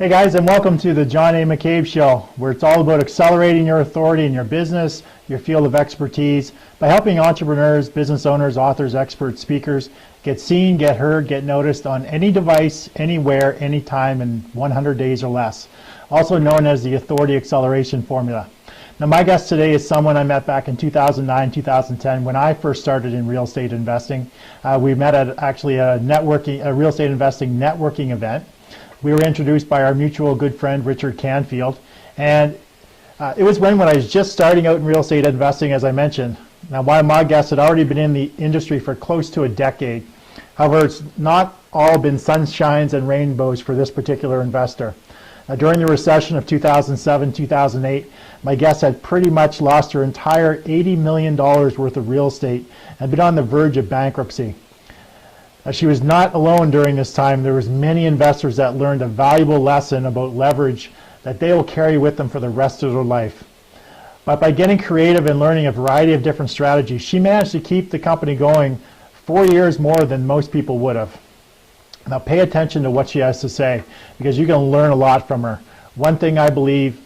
Hey guys, and welcome to the John A. McCabe Show, where it's all about accelerating your authority in your business, your field of expertise, by helping entrepreneurs, business owners, authors, experts, speakers get seen, get heard, get noticed on any device, anywhere, anytime in 100 days or less, also known as the Authority Acceleration Formula. Now, my guest today is someone I met back in 2009, 2010 when I first started in real estate investing. We met at actually a real estate investing networking event. We were introduced by our mutual good friend, Richard Canfield. And it was when I was just starting out in real estate investing, as I mentioned. Now, one of my guests had already been in the industry for close to a decade. However, it's not all been sunshines and rainbows for this particular investor. During the recession of 2007, 2008, my guest had pretty much lost her entire $80 million worth of real estate and been on the verge of bankruptcy. She was not alone during this time. There was many investors that learned a valuable lesson about leverage that they will carry with them for the rest of their life. But by getting creative and learning a variety of different strategies, she managed to keep the company going 4 years more than most people would have. Now pay attention to what she has to say, because you're going to learn a lot from her. One thing I believe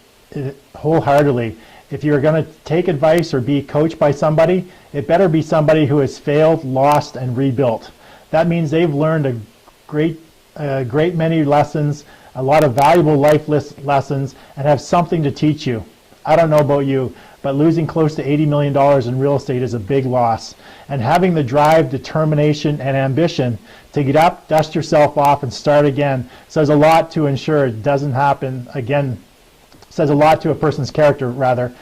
wholeheartedly, if you're going to take advice or be coached by somebody, it better be somebody who has failed, lost, and rebuilt. That means they've learned a great many lessons, a lot of valuable life lessons, and have something to teach you. I don't know about you, but losing close to $80 million in real estate is a big loss. And having the drive, determination, and ambition to get up, dust yourself off, and start again says a lot to ensure it doesn't happen again. Says a lot to a person's character, rather.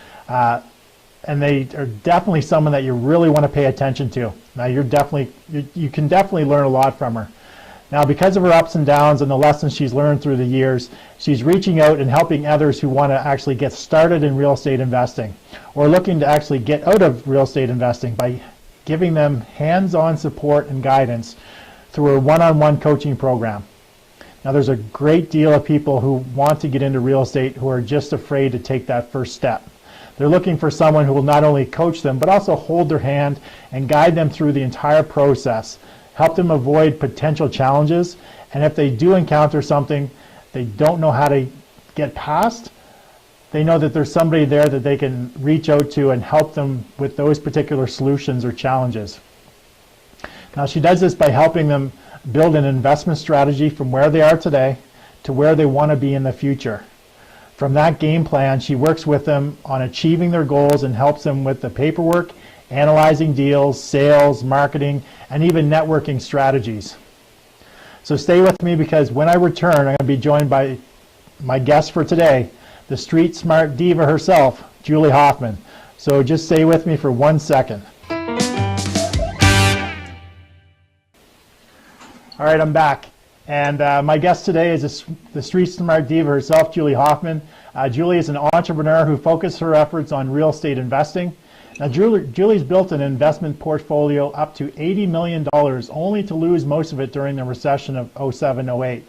And they are definitely someone that you really want to pay attention to. Now you can definitely learn a lot from her. Now, because of her ups and downs and the lessons she's learned through the years, she's reaching out and helping others who want to actually get started in real estate investing or looking to actually get out of real estate investing by giving them hands-on support and guidance through her one-on-one coaching program. Now, there's a great deal of people who want to get into real estate who are just afraid to take that first step. They're looking for someone who will not only coach them, but also hold their hand and guide them through the entire process, help them avoid potential challenges, and if they do encounter something they don't know how to get past, they know that there's somebody there that they can reach out to and help them with those particular solutions or challenges. Now, she does this by helping them build an investment strategy from where they are today to where they want to be in the future. From that game plan, she works with them on achieving their goals and helps them with the paperwork, analyzing deals, sales, marketing, and even networking strategies. So stay with me, because when I return, I'm going to be joined by my guest for today, the street smart diva herself, Julie Hoffman. So just stay with me for 1 second. All right, I'm back. And my guest today is the street smart diva herself, Julie Hoffman. Julie is an entrepreneur who focuses her efforts on real estate investing. Now, Julie's built an investment portfolio up to $80 million, only to lose most of it during the recession of 07, 08,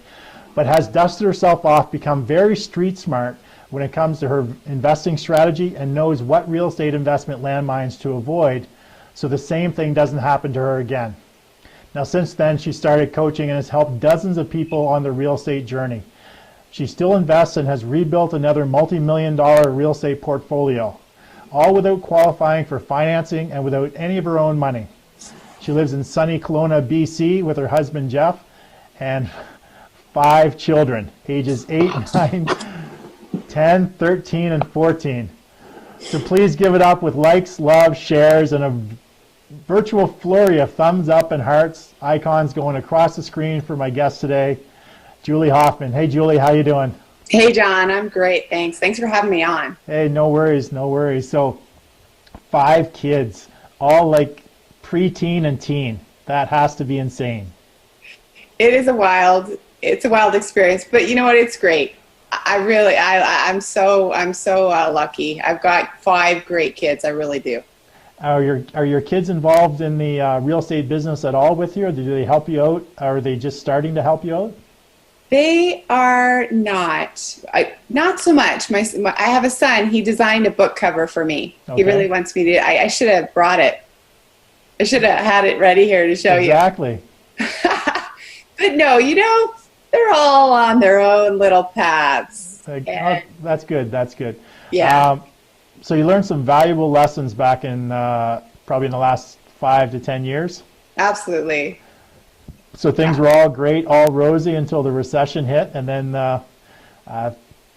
but has dusted herself off, become very street smart when it comes to her investing strategy, and knows what real estate investment landmines to avoid so the same thing doesn't happen to her again. Now, since then, she started coaching and has helped dozens of people on their real estate journey. She still invests and has rebuilt another multi-million-dollar real estate portfolio, all without qualifying for financing and without any of her own money. She lives in sunny Kelowna, BC with her husband, Jeff, and 5 children, ages 8, 9, 10, 13, and 14. So please give it up with likes, love, shares, and a virtual flurry of thumbs up and hearts icons going across the screen for my guest today, Julie Hoffman. Hey, Julie, how you doing? Hey, John, I'm great. Thanks for having me on. Hey, no worries. So 5 kids, all like preteen and teen. That has to be insane. It's a wild experience, but you know what? It's great. I'm so lucky. I've got 5 great kids. I really do. Are your kids involved in the real estate business at all with you, or do they help you out? Or are they just starting to help you out? They are not. Not so much. I have a son. He designed a book cover for me. Okay. He really wants me to. I should have brought it. I should have had it ready here to show you. Exactly. But no, they're all on their own little paths. Oh, that's good. That's good. Yeah. So you learned some valuable lessons back in probably in the last 5 to 10 years. Absolutely. So things were all great, all rosy until the recession hit, and then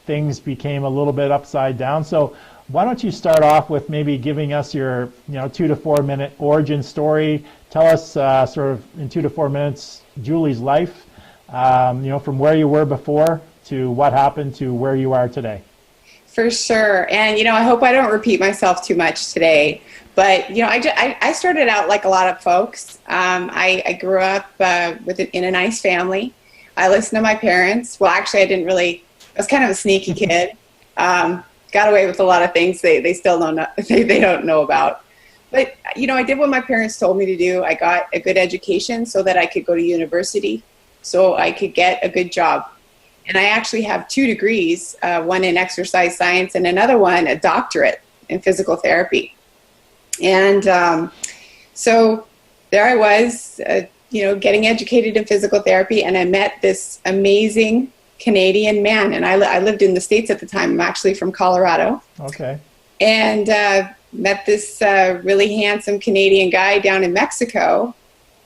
things became a little bit upside down. So why don't you start off with maybe giving us your 2 to 4 minute origin story? Tell us sort of in 2 to 4 minutes Julie's life, from where you were before to what happened to where you are today. For sure. And, I hope I don't repeat myself too much today. But, I started out like a lot of folks. I grew up in a nice family. I listened to my parents. Well, actually, I was kind of a sneaky kid. Got away with a lot of things they still don't know, they don't know about. But, I did what my parents told me to do. I got a good education so that I could go to university, so I could get a good job. And I actually have 2 degrees, one in exercise science and another one, a doctorate in physical therapy. And so there I was, getting educated in physical therapy, and I met this amazing Canadian man. And I lived in the States at the time. I'm actually from Colorado. Okay. And met this really handsome Canadian guy down in Mexico.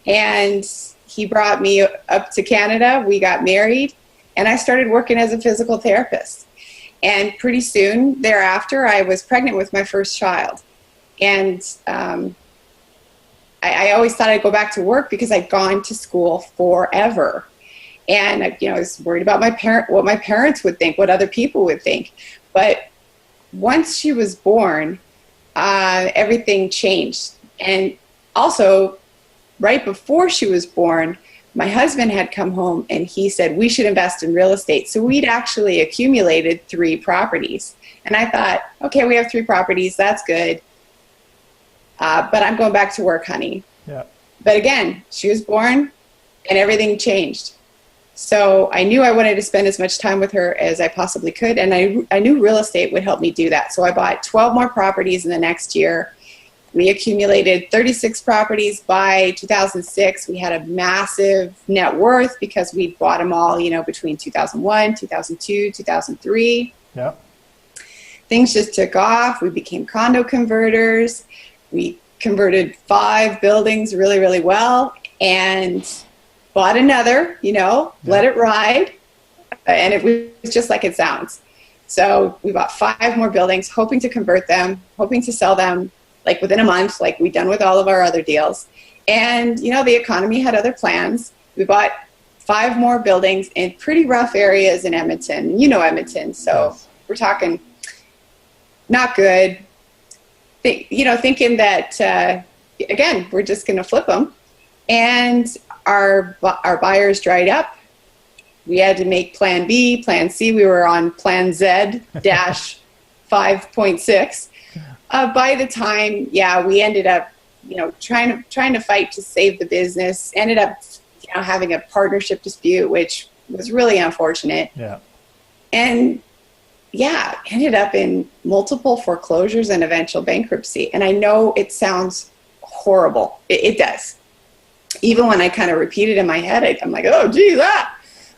And he brought me up to Canada. We got married. And I started working as a physical therapist. And pretty soon thereafter, I was pregnant with my first child. And I always thought I'd go back to work because I'd gone to school forever. And I was worried about what my parents would think, what other people would think. But once she was born, everything changed. And also, right before she was born, my husband had come home and he said, we should invest in real estate. So we'd actually accumulated 3 properties. And I thought, okay, we have 3 properties. That's good. But I'm going back to work, honey. Yeah. But again, she was born and everything changed. So I knew I wanted to spend as much time with her as I possibly could. And I knew real estate would help me do that. So I bought 12 more properties in the next year. We accumulated 36 properties. By 2006, we had a massive net worth because we bought them all, between 2001, 2002, 2003. Yeah. Things just took off. We became condo converters. We converted 5 buildings really, really well and bought another, let it ride. And it was just like it sounds. So we bought 5 more buildings, hoping to convert them, hoping to sell them like within a month, like we've done with all of our other deals. And, the economy had other plans. We bought 5 more buildings in pretty rough areas in Edmonton. Edmonton. So yes. We're talking not good. Thinking that, again, we're just going to flip them. And our buyers dried up. We had to make plan B, plan C. We were on plan Z dash 5.6. By the time, we ended up, trying to fight to save the business. Ended up, having a partnership dispute, which was really unfortunate. Yeah. And ended up in multiple foreclosures and eventual bankruptcy. And I know it sounds horrible. It does. Even when I kind of repeat it in my head, I'm like, oh, geez,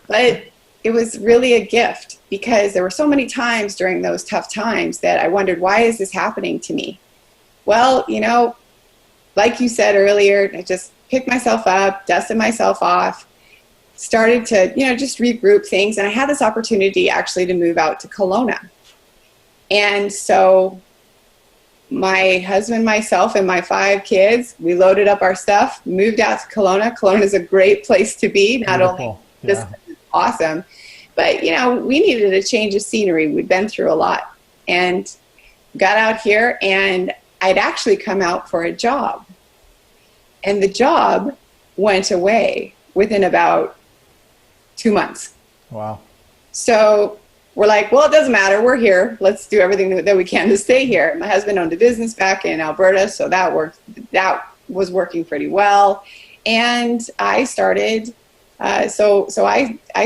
But it was really a gift because there were so many times during those tough times that I wondered, why is this happening to me? Well, like you said earlier, I just picked myself up, dusted myself off, started to, just regroup things. And I had this opportunity actually to move out to Kelowna. And so my husband, myself, and my 5 kids, we loaded up our stuff, moved out to Kelowna. Kelowna is a great place to be. Not Beautiful. Only just awesome, but we needed a change of scenery. We'd been through a lot and got out here, and I'd actually come out for a job. And the job went away within about 2 months. Wow. So we're like, well, it doesn't matter. We're here. Let's do everything that we can to stay here. My husband owned a business back in Alberta, so that worked. That was working pretty well. And I started, I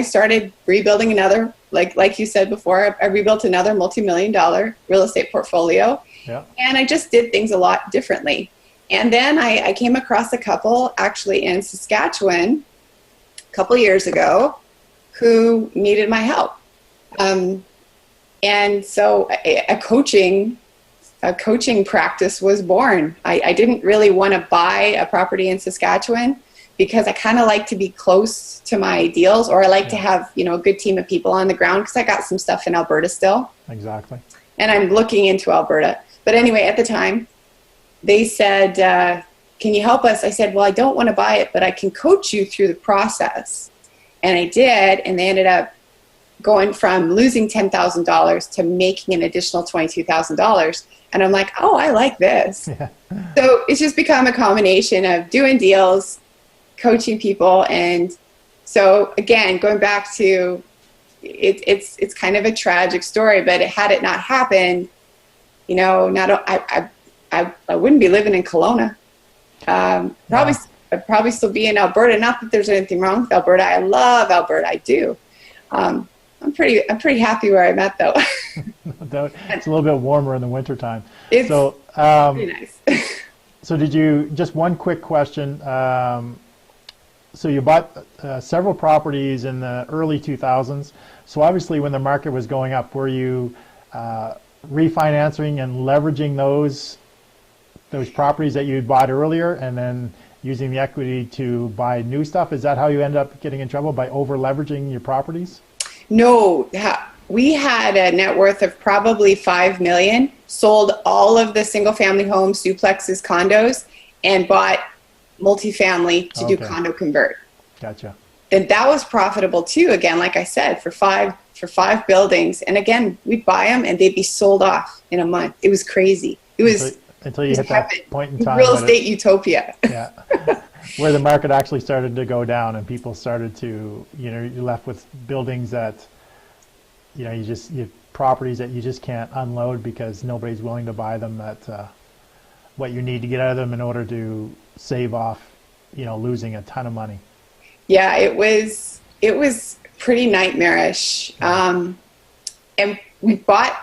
started rebuilding another, like you said before, I rebuilt another multi-million-dollar real estate portfolio. Yeah. And I just did things a lot differently. And then I came across a couple actually in Saskatchewan a couple years ago who needed my help. And so a coaching practice was born. I didn't really want to buy a property in Saskatchewan because I kind of like to be close to my ideals, or I like to have, you know, a good team of people on the ground, because I got some stuff in Alberta still. Exactly. And I'm looking into Alberta. But anyway, at the time, they said, can you help us? I said, well, I don't want to buy it, but I can coach you through the process. And I did, and they ended up going from losing $10,000 to making an additional $22,000. And I'm like, oh, I like this. Yeah. So it's just become a combination of doing deals, coaching people. And so again, going back to it's kind of a tragic story, but had it not happened, you know, I wouldn't be living in Kelowna. I'd probably still be in Alberta. Not that there's anything wrong with Alberta. I love Alberta. I do. I'm pretty happy where I'm at, though. It's a little bit warmer in the wintertime. It's pretty nice. So did you, just one quick question. So you bought several properties in the early 2000s. So obviously when the market was going up, were you refinancing and leveraging those properties that you bought earlier and then using the equity to buy new stuff? Is that how you end up getting in trouble, by over leveraging your properties? No, we had a net worth of probably $5 million, sold all of the single family homes, duplexes, condos, and bought multifamily to do condo convert. Gotcha. And that was profitable too. Again, like I said, for five buildings. And again, we'd buy them and they'd be sold off in a month. It was crazy. It was until you hit that point in time. Real estate utopia. Yeah. Where the market actually started to go down and people started to, you know, you're left with buildings that, you know, you have properties that you just can't unload because nobody's willing to buy them at what you need to get out of them in order to save off, you know, losing a ton of money. Yeah, it was pretty nightmarish. And we bought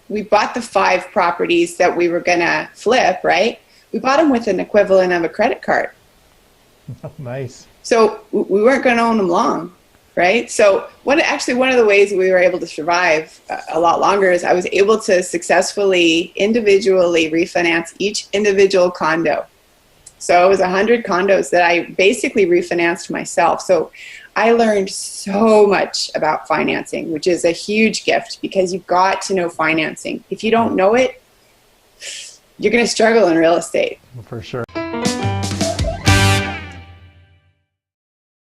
the 5 properties that we were gonna flip, right? We bought them with an equivalent of a credit card. Oh, nice. So we weren't going to own them long, right? So one of the ways we were able to survive a lot longer is I was able to successfully individually refinance each individual condo. So it was 100 condos that I basically refinanced myself. So I learned so much about financing, which is a huge gift because you've got to know financing. If you don't know it, you're going to struggle in real estate. For sure.